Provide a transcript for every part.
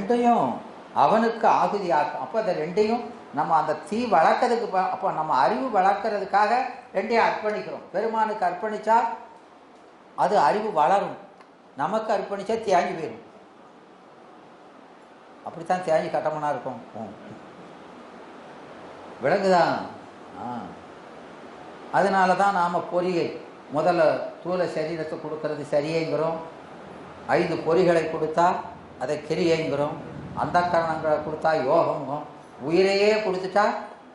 ரெண்டையும் அவனுக்கு ஆகுதி ஆக்கும். அப்போ அந்த ரெண்டையும் நம்ம அந்த தீ வளர்க்கறதுக்கு, அப்போ நம்ம அறிவு வளர்க்கறதுக்காக ரெண்டையும் அர்ப்பணிக்கிறோம். பெருமானுக்கு அர்ப்பணித்தா அது அறிவு வளரும், நமக்கு அர்ப்பணித்தா தேங்கி போயிடும். அப்படித்தான் தேங்கி கட்டமனா இருக்கும். விளங்குதான்? அதனால தான் நாம் பொறியை முதல்ல தூள சரீரத்தை கொடுக்கறது சரியைங்கிறோம். 5 பொறிகளை கொடுத்தா அதை கிரியைங்கிறோம். அந்த கரணங்களை கொடுத்தா யோகங்கும். உயிரையே கொடுத்துட்டா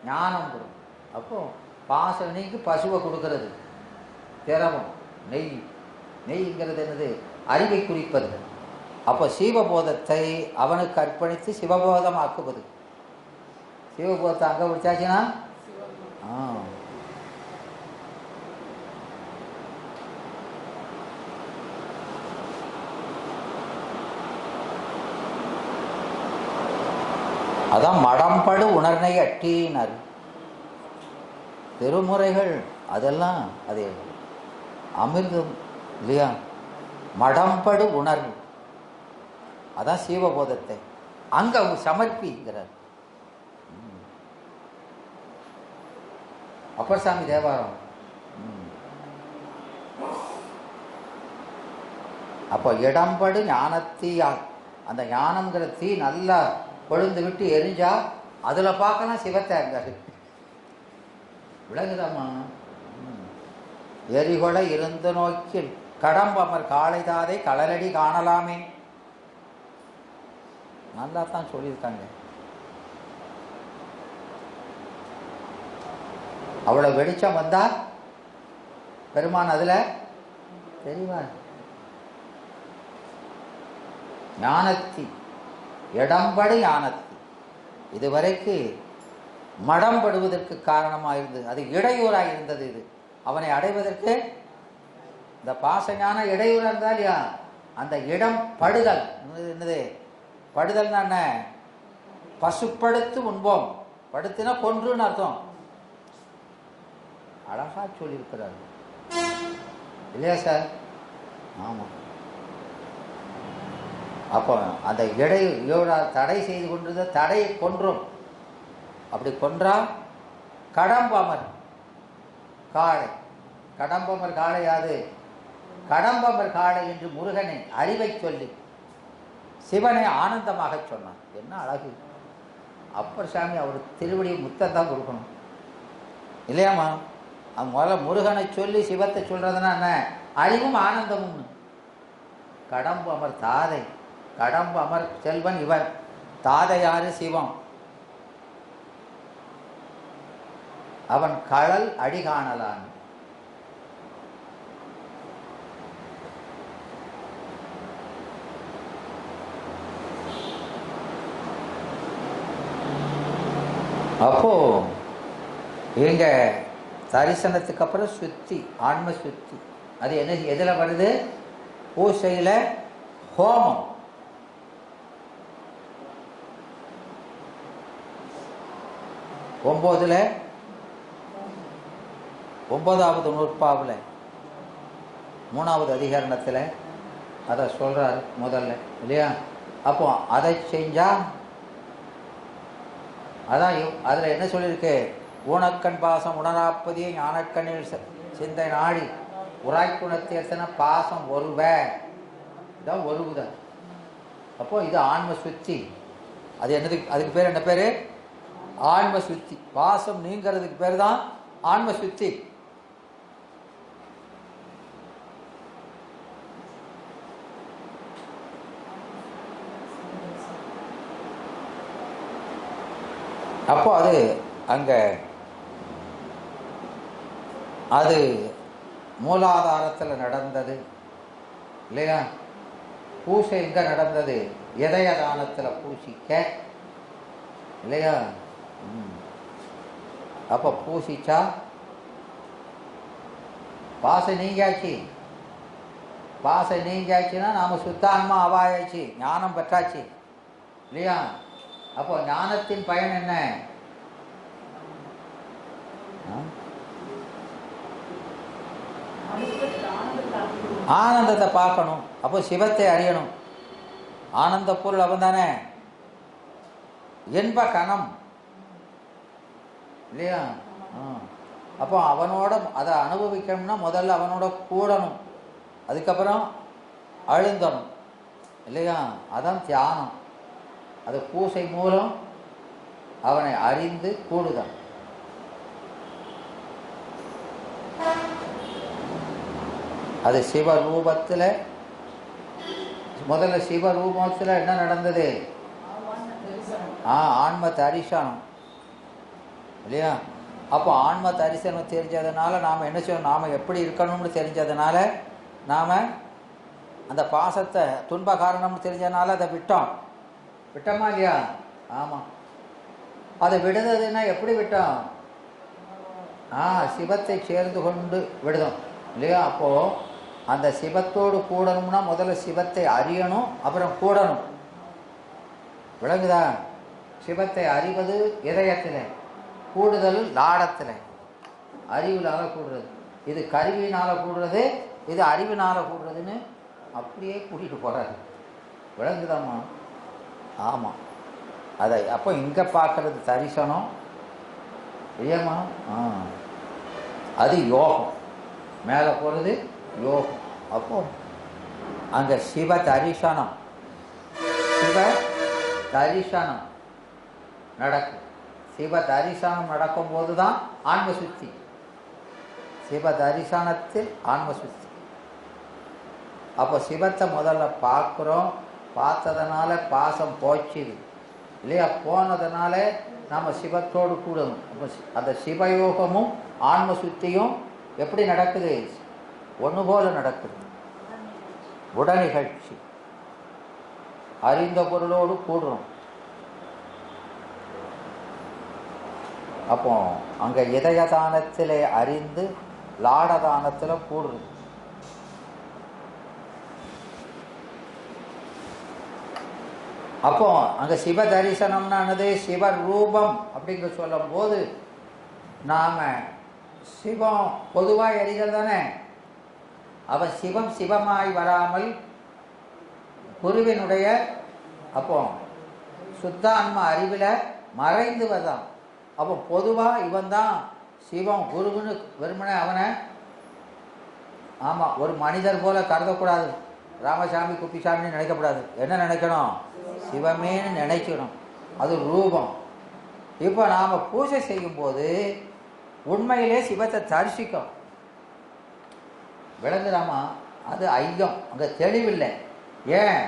ஞானம் கொடுக்கும். அப்போது பாசனைக்கு பசுவை கொடுக்கறது திரவம், நெய். நெய்ங்கிறது என்னது? அறிவை குறிப்பது. அப்போ சிவபோதத்தை அவனுக்கு அர்ப்பணித்து சிவபோதம் ஆக்குவது. சிவபோதத்தை அங்கே பிடிச்சாச்சுன்னா அதான் மடம்படு உணர்னை அட்டினார். திருமுறைகள் அதெல்லாம் அதே அமிர்தம் இல்லையா? மடம்படு உணர்வு அதான் சிவபோதத்தை அங்க சமர்ப்பிக்கிறார். அப்பர் சாமி தேவாரம். அப்போ இடம்படு ஞானத்தீயால் அந்த ஞானம்ங்கிற தீ நல்லா கொழுந்து விட்டு எரிஞ்சா அதுல பார்க்கலாம் சிவத்தை இருந்தாரு. விலகுதாமா? எரிகொட இருந்து நோக்கில் கடம்பமர் காளைதாதை களரடி காணலாமே. நல்லா தான் சொல்லியிருக்காங்க. அவ்வளவு வெளிச்சம் வந்தா பெருமான் அதுல தெரிவார். ஞானத்தி இடம்படு ஞானத்தி இதுவரைக்கு மடம்படுவதற்கு காரணமாக இருந்தது, அது இடையூறாக இருந்தது. இது அவனை அடைவதற்கு இந்த பாசஞான இடையூறாக இருந்தா இல்லையா? அந்த இடம் படுதல் என்னது? படுதல்னா என்ன? பசுப்படுத்து உண்போம். படுத்துனா கொன்றுன்னு அர்த்தம். அழகா சொல்லியிருக்கிறார் இல்லையா சார்? ஆமாம். அப்போ அந்த தடை செய்து கொண்டிருந்த தடையை கொன்றும். அப்படி கொன்றா கடம்பமர் காளை. கடம்பமர் காளை யாது? கடம்பமர் காளை என்று முருகனை அறிவை சொல்லி சிவனை ஆனந்தமாக சொன்னான். என்ன அழகு! அப்பர் சாமி அவர் திருவடியை முத்தம் தான் கொடுக்கணும் இல்லையாம்மா? முதல்ல முருகனை சொல்லி சிவத்தை சொல்றதுன்னா என்ன? அறிவும் ஆனந்தமும். கடம்பு அமர் தாதை, கடம்பு அமர் செல்வன் இவன். தாதையாரு? சிவம். அவன் கழல் அடிகாணலான். அப்போ எங்க தரிசனத்துக்கு அப்புறம் சுத்தி, ஆன்ம சுத்தி. அது என்ன? எதுல வருது? பூசையில ஹோமம். ஒன்பதாவது நூற்பாவில் 3வது அதிகரணத்தில் அதை சொல்றாரு முதல்ல இல்லையா? அப்போ அதை செஞ்சா அதான் அதில் என்ன சொல்லியிருக்கு? ஊனக்கண் பாசம் உணராப்பதியை ஞானக்கண்ணில் சிந்தை நாடி உராய்க்குணத்தை எத்தனை பாசம் ஒருவ இதான் ஒருவுதான். அப்போ இது ஆன்ம சுத்தி. அது என்னது? அதுக்கு பேர் என்ன பேரு? ஆன்ம சுத்தி. பாசம் நீங்கிறதுக்கு பேர் தான் ஆன்ம சுத்தி. அப்போ அது அங்க அது மூலாதாரத்தில் நடந்தது இல்லையா? பூசை எங்க நடந்தது? இதயதானத்தில் பூசிக்க இல்லையா? அப்ப பூசிச்சா பாசை நீங்காச்சு. பாசை நீங்காச்சுன்னா நாம சுத்தான்மா அவாயாச்சு, ஞானம் பெற்றாச்சு இல்லையா? அப்போ ஞானத்தின் பயன் என்ன? ஆனந்தத்தை பார்க்கணும். அப்போ சிவத்தை அறியணும். ஆனந்த பொருள் அவன் தானே. என்ப கணம் இல்லையா? அப்போ அவனோட அதை அனுபவிக்கணும்னா முதல்ல அவனோட கூடணும், அதுக்கப்புறம் அழுந்தணும் இல்லையா? அதான் தியானம். அது பூசை மூலம் அவனை அறிந்து கூடுதல். அது சிவரூபத்தில் முதல்ல சிவரூபத்தில் என்ன நடந்தது? ஆன்ம தரிசனம் இல்லையா? அப்போ ஆன்ம தரிசனம் தெரிஞ்சதுனால நாம் என்ன செய்யணும்? நாம் எப்படி இருக்கணும்னு தெரிஞ்சதுனால நாம் அந்த பாசத்தை துன்ப காரணம்னு தெரிஞ்சதுனால அதை விட்டோமா இல்லையா? ஆமாம். அதை விடுததுன்னா எப்படி விட்டோம்? சிவத்தை சேர்ந்து கொண்டு விடுதோம் இல்லையா? அப்போது அந்த சிவத்தோடு கூடணும்னா முதல்ல சிவத்தை அறியணும், அப்புறம் கூடணும். விளங்குதா? சிவத்தை அறிவது இதயத்தில், கூடுதல் லாடத்தில். அறிவுனால கூடுறது, இது கருவியினால் கூடுறது, இது அறிவினால் கூடுறதுன்னு அப்படியே கூட்டிகிட்டு போகிறாரு. விளங்குதாம்மா? ஆமாம். அதை அப்போ இங்கே பார்க்குறது தரிசனம் இல்லையம்மா? அது யோகம். மேலே போகிறது யோகம். அப்போ அங்கே சிவ தரிசனம் நடக்கும். சிவ தரிசனம் நடக்கும்போது தான் ஆன்ம சுத்தி. சிவ தரிசனத்தில் ஆன்ம சுத்தி. அப்போ சிவத்தை முதல்ல பார்க்குறோம், பார்த்ததுனால பாசம் போச்சுது இல்லையா? போனதுனால நம்ம சிவத்தோடு கூடணும். அப்போ அந்த சிவயோகமும் ஆன்ம சுத்தியும் எப்படி நடக்குது? ஒன்று போல நடக்குது. உடனிகழ்ச்சி. அறிந்த பொருளோடு கூடுறோம். அப்போ அங்கே இதயதானத்தில் அறிந்து லாடதானத்தில் கூடுறது. அப்போ அங்கே சிவ தரிசனம்னானது சிவரூபம் அப்படிங்கிற சொல்லும் போது நாம் சிவம் பொதுவாக அறிதல் தானே. அவன் சிவம் சிவமாய் வராமல் குருவினுடைய அப்போ சுத்தான்ம அறிவில் மறைந்து வந்தான். அப்போ பொதுவாக இவன் தான் சிவம் குருவுன்னு வெறுமனே அவனை ஒரு மனிதர் போல கருதக்கூடாது. ராமசாமி குப்பிசாமின்னு நினைக்கக்கூடாது. என்ன நினைக்கணும்? சிவமேன்னு நினைக்கணும். அது ரூபம். இப்போ நாம் பூஜை செய்யும்போது உண்மையிலே சிவத்தை தரிசிக்கும். விளங்குறாமா? அது ஐயம். அங்கே தெளிவில்லை. ஏன்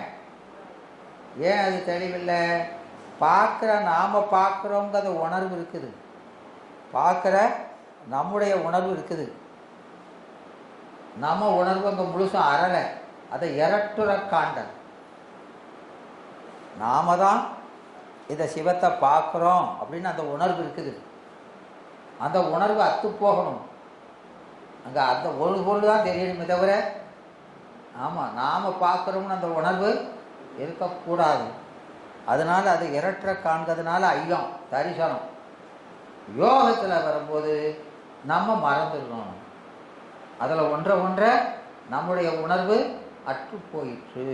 அது தெளிவில்லை? நாம் பார்க்குறோங்கிற உணர்வு இருக்குது, பார்க்குற நம்முடைய உணர்வு இருக்குது. நம்ம உணர்வு அங்கே முழுசும் அறலை. அதை இரட்டுற காண்டல். நாம தான் இந்த சிவத்தை பார்க்குறோம் அப்படின்னு அந்த உணர்வு இருக்குது. அந்த உணர்வு அத்து போகணும். அங்கே அந்த ஒரு பொருள் தான் தெரியணுமே தவிர நாம் பார்க்குறோம்னு அந்த உணர்வு இருக்கக்கூடாது. அதனால் அது இரட்டை காண்கிறதுனால ஐயம் தரிசனம். யோகத்தில் வரும்போது நம்ம மறந்துடணும். அதில் ஒன்றை நம்முடைய உணர்வு அற்று போயிற்று.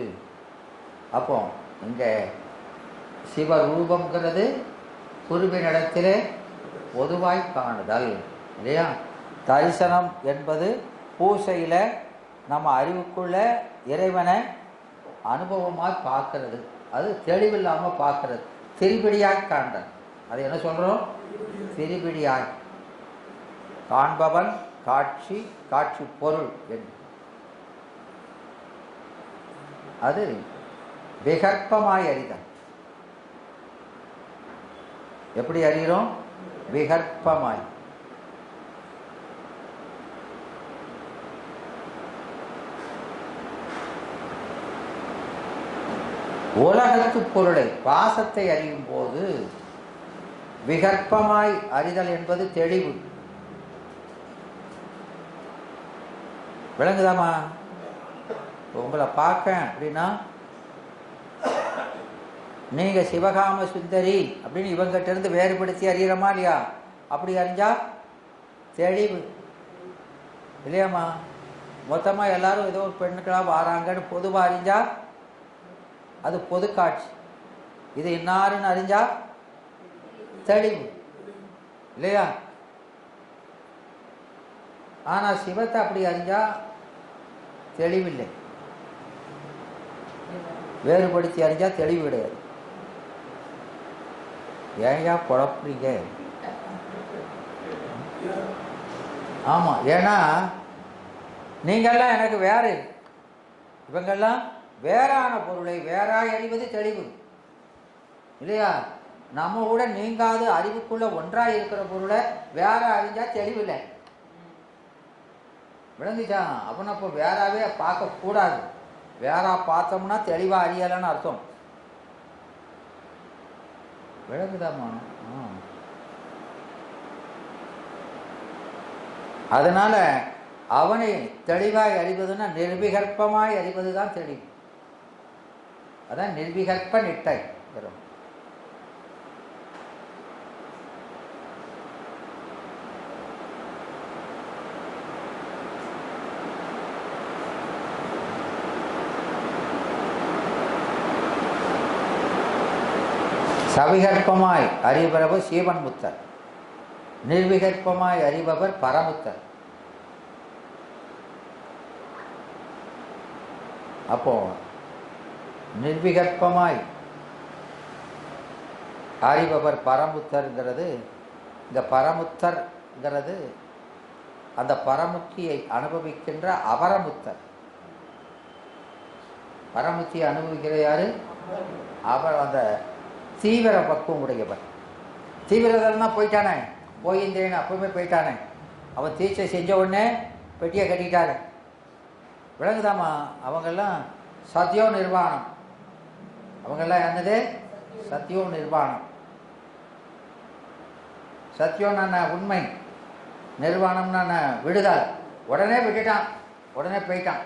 அப்போ இங்கே சிவரூபங்கிறது குருவினிடத்திலே பொதுவாய் காணுதல் இல்லையா? தரிசனம் என்பது பூசையில் நம்ம அறிவுக்குள்ள இறைவனை அனுபவமாக பார்க்கறது. அது தெளிவில்லாமல் பார்க்கறது. திரிபிடியாய் காண்தல். அது என்ன சொல்கிறோம்? திரிபிடியாய் காண்பவன் காட்சி, காட்சி பொருள் என்று. அது விகற்பமாய் அறிதல். எப்படி அறிகிறோம்? விகற்பமாய். உலகத்து பொருளை பாசத்தை அறியும் போது விகற்பமாய் அறிதல் என்பது தெளிவு. விளங்குதாமா? உங்களை பார்க்க அப்படின்னா நீங்கள் சிவகாம சுந்தரி அப்படின்னு இவங்கிட்ட இருந்து வேறுபடுத்தி அறிகிறோமா இல்லையா? அப்படி அறிஞ்சா தெளிவு இல்லையாம்மா? மொத்தமாக எல்லாரும் ஏதோ ஒரு பெண்ணுக்கெல்லாம் வராங்கன்னு பொதுவாக அறிஞ்சா அது பொது காட்சி. இது இன்னாருன்னு அறிஞ்சா தெளிவு இல்லையா? ஆனா சிவத்தை அப்படி அறிஞ்சா தெளிவில்லை, வேறுபடுத்தி அறிஞ்சா தெளிவு கிடையாது. ஏன்யா குழப்பறீங்க? ஆமா, ஏன்னா நீங்கள்லாம் எனக்கு வேறு, இவங்கெல்லாம் வேறான பொருளை வேறாய் அறிவது தெளிவு இல்லையா? நம்ம கூட நீங்காது அறிவுக்குள்ள ஒன்றாய் இருக்கிற பொருளை வேற அறிஞ்சா தெளிவில்லை. விளங்குச்சா? அப்படின்னா இப்போ வேறாவே பார்க்க கூடாது. வேறா பார்த்தோம்னா தெளிவா அறியலைன்னு அர்த்தம். விளங்குதாமா? அதனால அவனை தெளிவாய் அறிவதுன்னா நிர்விகற்பமாய் அறிவதுதான் தெளிவு. அதான் நிர்விகற்ப நிட்டை வரும். சவிகற்பமாய் அறிபவர் சீவன் முத்தர், நிர்விகற்பமாய் அறிபவர் பரமுத்தர். அப்போ நிர்விகற்பமாய் அறிபவர் பரமுத்தர்ங்கிறது, இந்த பரமுத்தர்ங்கிறது அந்த பரமுத்தியை அனுபவிக்கின்ற அபரமுத்தர். பரமுத்தியை அனுபவிக்கிற யாரு? அவர் அந்த தீவிர பக்குவம் உடையவர். தீவிரதா போயிட்டானே, போயிருந்தேன்னு அப்பவுமே போயிட்டானே. அவன் தீட்சை செஞ்ச உடனே பெட்டியை கட்டிட்டாரு. விளங்குதாமா? அவங்கெல்லாம் சத்தியோ நிர்வாணம். அவங்கெல்லாம் என்னது? சத்தியோ நிர்வாணம். சத்தியம்னா உண்மை, நிர்வாணம்னா விடுதல். உடனே விட்டுட்டான், உடனே போயிட்டான்.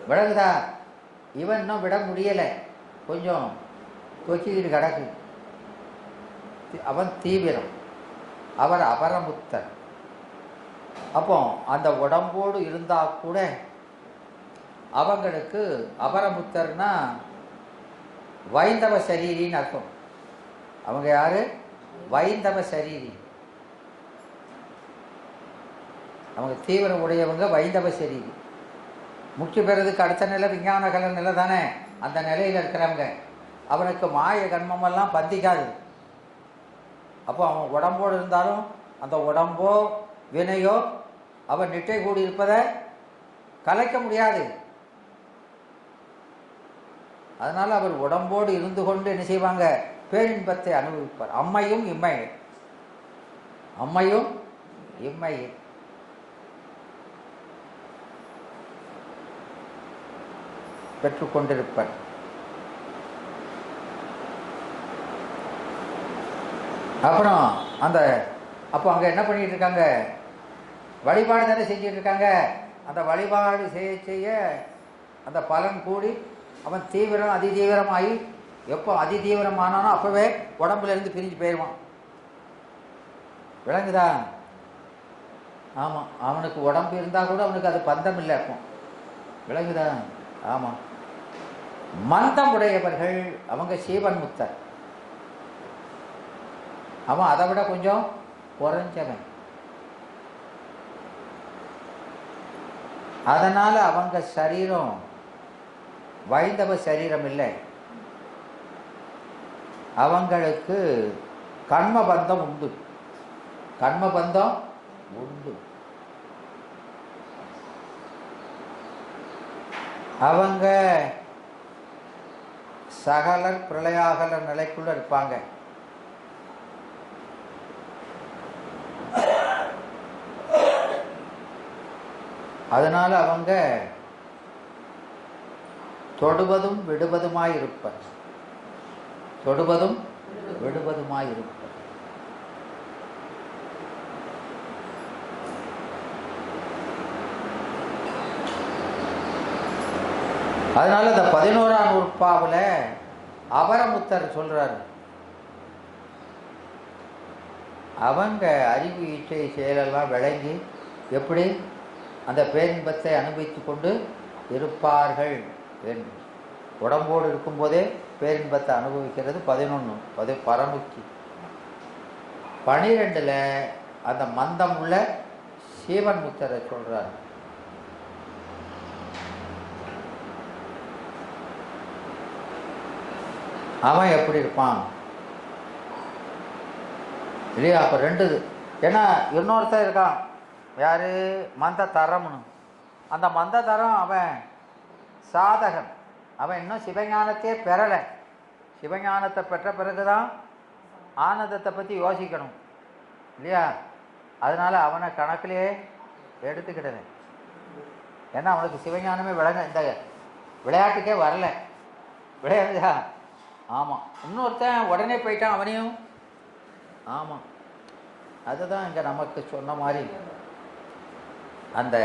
விளங்குதா? இவன் இன்னும் விட முடியலை, கொஞ்சம் தொக்கிட்டு கிடக்கு. அவன் தீவிரம், அவர் அபரமுத்தர். அப்போ அந்த உடம்போடு இருந்தா கூட அவங்களுக்கு அபரமுத்தர்னா வைந்தவ சரீரின்னு அர்த்தம். அவங்க யாரு? வைந்தவ சரீரி. அவங்க தீவிரம் உடையவங்க வைந்தவ சரீரி. முக்கிய பெறதுக்கு அடுத்த நிலை விஞ்ஞான கல நிலை தானே. அந்த நிலையில் இருக்கிறவங்க அவனுக்கு மாய கர்மமெல்லாம் பந்திக்காது. அப்போ அவன் உடம்போடு இருந்தாலும் அந்த உடம்போ வினையோ அவன் நிட்டை கூடி இருப்பதை கலைக்க முடியாது. அதனால அவர் உடம்போடு இருந்து கொண்டு என்ன செய்வாங்க? பேரின்பத்தை அனுபவிப்பார். அம்மையும் இம்மை, அம்மையும் இம்மை பெற்றுக்கொண்டிருப்பார். அப்புறம் அந்த அப்போ அங்கே என்ன பண்ணிட்டு இருக்காங்க? வழிபாடு தானே செஞ்சுட்டு இருக்காங்க. அந்த வழிபாடு செய்ய செய்ய அந்த பலன் கூடி அவன் தீவிரம் அதிதீவிரமாகி, எப்போ அதிதீவிரமானானோ அப்போவே உடம்புல இருந்து பிரிஞ்சு போயிடுவான். விளங்குதா? ஆமாம், அவனுக்கு உடம்பு இருந்தால் கூட அவனுக்கு அது பந்தம் இல்லை. அப்போ விளங்குதா? ஆமாம். மந்தம் உடையவர்கள் அவங்க சீவன் முத்தர். அவன் அதை விட கொஞ்சம் குறைஞ்சவன். அதனால அவங்க சரீரம் வைந்தவ சரீரம் இல்லை. அவங்களுக்கு கர்மபந்தம் உண்டு, கர்மபந்தம் உண்டு. அவங்க சகலர் பிரளயாகல நிலைக்குள்ள இருப்பாங்க. அதனால அவங்க தொடுவதும் விடுவதுமாயிருப்பர், தொடுவதும் விடுவதுமாயிருப்பர். அதனால இந்த 11ஆம் நூற்பாவில் அபரமுத்தர் சொல்றாரு, அவங்க அறிவு இச்சை செயலெல்லாம் விளங்கி எப்படி அந்த பேரின்பத்தை அனுபவித்து கொண்டு இருப்பார்கள் என்று. உடம்போடு இருக்கும்போதே பேரின்பத்தை அனுபவிக்கிறது 11. அது பரமுத்தி. 12 அந்த மந்தம் உள்ள சீவன் முத்தரை சொல்றார். அவன் எப்படி இருப்பான் இல்லையா? அப்போ 2 ஏன்னா இன்னொருத்தர் இருக்கான், யாரு? மந்த தரம்னு. அந்த மந்த தரம் அவன் சாதகன், அவன் இன்னும் சிவஞானத்தையே பெறலை. சிவஞானத்தை பெற்ற பிறகுதான் ஆனந்தத்தை பற்றி யோசிக்கணும் இல்லையா? அதனால அவனை கணக்கிலேயே எடுத்துக்கிட்டேன். ஏன்னா அவனுக்கு சிவஞானமே இந்த விளையாட்டுக்கே வரல. விளையாடுதா? ஆமாம். இன்னொருத்தன் உடனே போயிட்டான், அவனையும். ஆமாம், அதுதான் இங்கே நமக்கு சொன்ன மாதிரி அந்த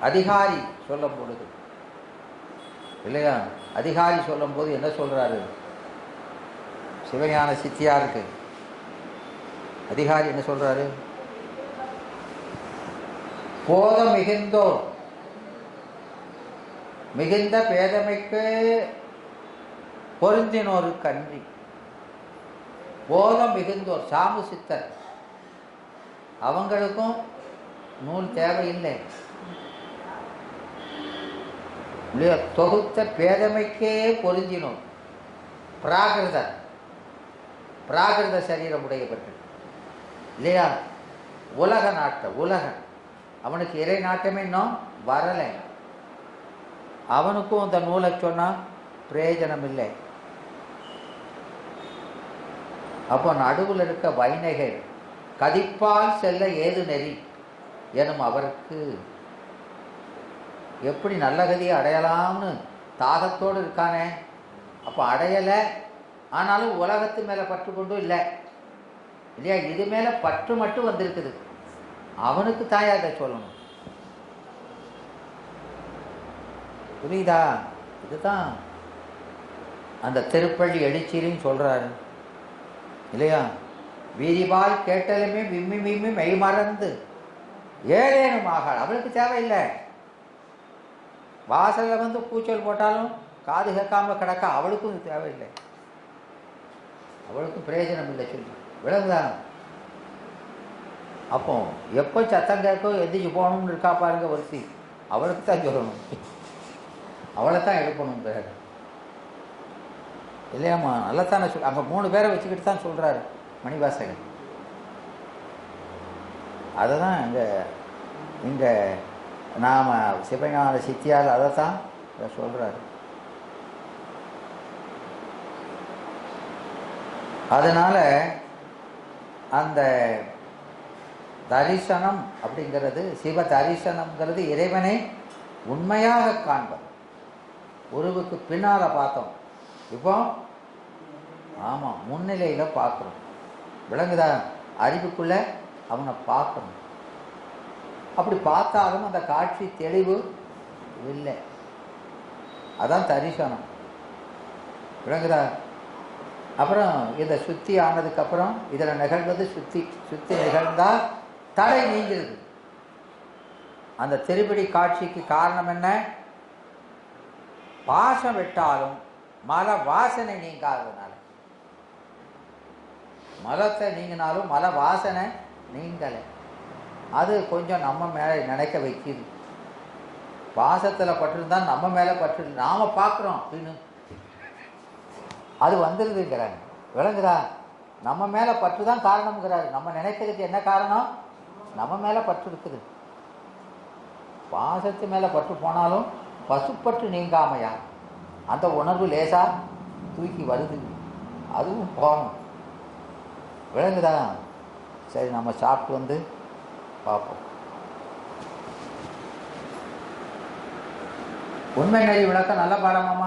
அதிகாரி சொல்லும் பொழுது இல்லையா? அதிகாரி சொல்லும் போது என்ன சொல்றாரு? சிவஞான சித்தியாருக்கு அதிகாரி என்ன சொல்றாரு? போத மிகுந்தோர் மிகுந்த பேதமைக்கு பொருந்தினோருக்கு அன்றி. போதம் மிகுந்தோர் சாமு சித்தர் அவங்களுக்கும் நூல் தேவையில்லை. தொகுத்த பேதமைக்கே பொருந்தினோர் பிராகிருத சரீரம் உடையவர்கள் இல்லையா? உலக உலகன் அவனுக்கு இறை நாட்டமே இன்னும் வரலை. அவனுக்கும் அந்த நூலை சொன்னால் பிரயோஜனம் இல்லை. அப்போ நடுவில் இருக்க வைநகர் கதிப்பால் செல்ல ஏது நெறி எனும் அவருக்கு எப்படி நல்ல கதியை அடையலாம்னு தாகத்தோடு இருக்கானே. அப்போ அடையலை, ஆனாலும் உலகத்து மேலே பற்று கொண்டும் இல்லை இல்லையா? இது மேலே பற்று மட்டும் வந்திருக்குது. அவனுக்கு தாயா அதை சொல்லணும். புரியுதா? இதுதான் அந்த திருப்பள்ளி எழுச்சியிலையும் சொல்றாரு இல்லையா? வீதிபால் கேட்டலுமே விம்மி விம்மி மெய் மறந்து ஏழேனும் ஆகாது. அவளுக்கு தேவையில்லை. வாசல்ல வந்து கூச்சல் போட்டாலும் காது கேட்காம கிடக்க அவளுக்கும் தேவையில்லை. அவளுக்கும் பிரயோஜனம் இல்லை சொல்லி விளங்குதான். அப்போ எப்போ சத்தம் கேட்கும் எந்திரிச்சு போகணும்னு இருக்கா பாருங்க ஒருத்தி, அவளுக்கு தான் சொல்லணும், அவளை தான் எழுப்பணும் பேர் இல்லையாம்மா? நல்லத்தானே சொல். அங்கே 3 பேரை வச்சுக்கிட்டு தான் சொல்கிறாரு மணிவாசகன். அதை தான் இங்கே நாம் சிவஞான சித்தியால் அதை தான் சொல்கிறாரு. அதனால் அந்த தரிசனம் அப்படிங்கிறது, சிவ தரிசனம்ங்கிறது இறைவனை உண்மையாக காண்பது. உருவுக்கு பின்னால் பார்த்தோம், இப்போ ஆமாம் முன்னிலையில் பார்க்குறோம். விளங்குதா? அறிவுக்குள்ளே அவனை பார்க்கணும். அப்படி பார்த்தாலும் அந்த காட்சி தெளிவு இல்லை. அதான் தரிசனம். விளங்குதா? அப்புறம் இதை சுத்தி ஆனதுக்கப்புறம் இதில் நிகழ்வது சுத்தி நிகழ்ந்தால் தடை நீங்கிறது. அந்த திருப்படி காட்சிக்கு காரணம் என்ன? பாசம் விட்டாலும் மல வாசனை நீங்காததுனால. மலத்தை நீங்கினாலும் மல வாசனை நீங்கலை. அது கொஞ்சம் நம்ம மேலே நினைக்க வைக்கிது. பாசத்தில் பட்டிருந்தால் நம்ம மேலே பற்று, நாம் பார்க்குறோம் அப்படின்னு அது வந்துடுதுங்கிறாங்க. விளங்குதா? நம்ம மேலே பற்று தான் காரணம்ங்கிறாரு. நம்ம நினைக்கிறதுக்கு என்ன காரணம்? நம்ம மேலே பற்று இருக்குது. பாசத்து மேலே பற்று போனாலும் பசுப்பற்று நீங்காமையா அந்த உணர்வு லேசா தூக்கி வருது, அதுவும் போகணும். விளங்குதா? சரி, நம்ம சாப்பிட்டு வந்து பார்ப்போம். உண்மை நெறி விளக்கம் நல்ல பாடமாமா.